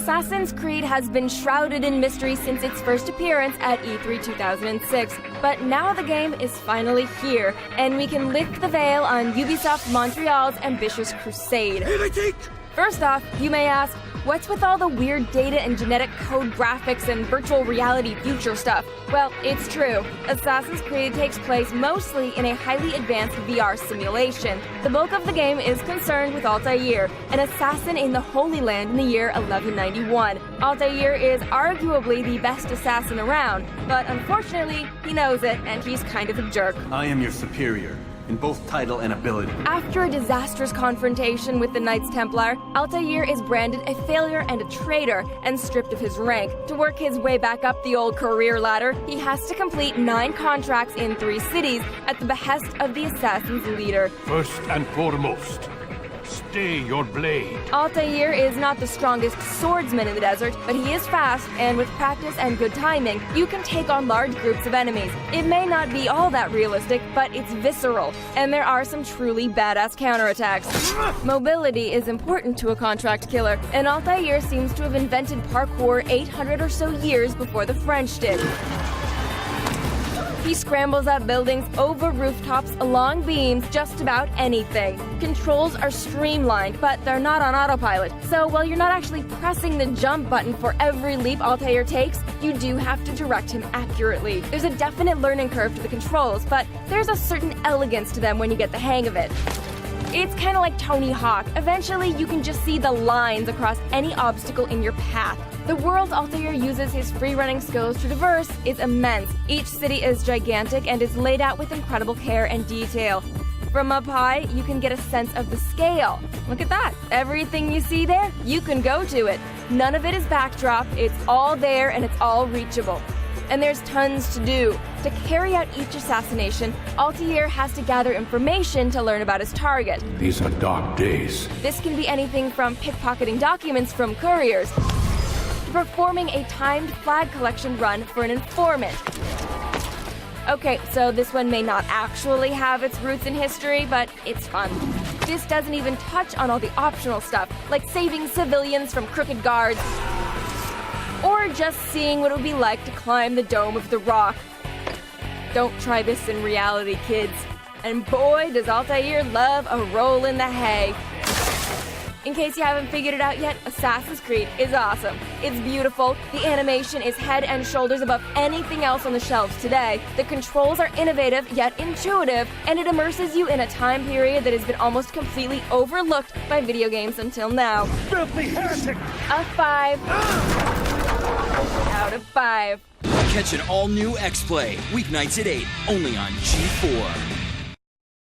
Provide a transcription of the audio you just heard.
Assassin's Creed has been shrouded in mystery since its first appearance at E3 2006, but now the game is finally here, and we can lift the veil on Ubisoft Montreal's ambitious crusade. First off, you may ask, what's with all the weird data and genetic code graphics and virtual reality future stuff? Well, it's true. Assassin's Creed takes place mostly in a highly advanced VR simulation. The bulk of the game is concerned with Altair, an assassin in the Holy Land in the year 1191. Altair is arguably the best assassin around, but unfortunately, he knows it, and he's kind of a jerk. I am your superior, in both title and ability. After a disastrous confrontation with the Knights Templar, Altair is branded a failure and a traitor and stripped of his rank. To work his way back up the old career ladder, he has to complete 9 contracts in 3 cities at the behest of the assassin's leader. First and foremost, stay your blade. Altair is not the strongest swordsman in the desert, but he is fast, and with practice and good timing, you can take on large groups of enemies. It may not be all that realistic, but it's visceral, and there are some truly badass counterattacks. Mobility is important to a contract killer, and Altair seems to have invented parkour 800 or so years before the French did. He scrambles up buildings, over rooftops, along beams, just about anything. Controls are streamlined, but they're not on autopilot. So while you're not actually pressing the jump button for every leap Altair takes, you do have to direct him accurately. There's a definite learning curve to the controls, but there's a certain elegance to them when you get the hang of it. It's kind of like Tony Hawk. Eventually, you can just see the lines across any obstacle in your path. The world Altair uses his free-running skills to traverse is immense. Each city is gigantic and is laid out with incredible care and detail. From up high, you can get a sense of the scale. Look at that. Everything you see there, you can go to it. None of it is backdrop. It's all there and it's all reachable. And there's tons to do. To carry out each assassination, Altair has to gather information to learn about his target. These are dark days. This can be anything from pickpocketing documents from couriers to performing a timed flag collection run for an informant. Okay, so this one may not actually have its roots in history, but it's fun. This doesn't even touch on all the optional stuff, like saving civilians from crooked guards, or just seeing what it would be like to climb the Dome of the Rock. Don't try this in reality, kids. And boy, does Altair love a roll in the hay. In case you haven't figured it out yet, Assassin's Creed is awesome. It's beautiful, the animation is head and shoulders above anything else on the shelves today, the controls are innovative yet intuitive, and it immerses you in a time period that has been almost completely overlooked by video games until now. Filthy heretic! A 5 out of 5. Catch an all-new X-Play, weeknights at 8, only on G4.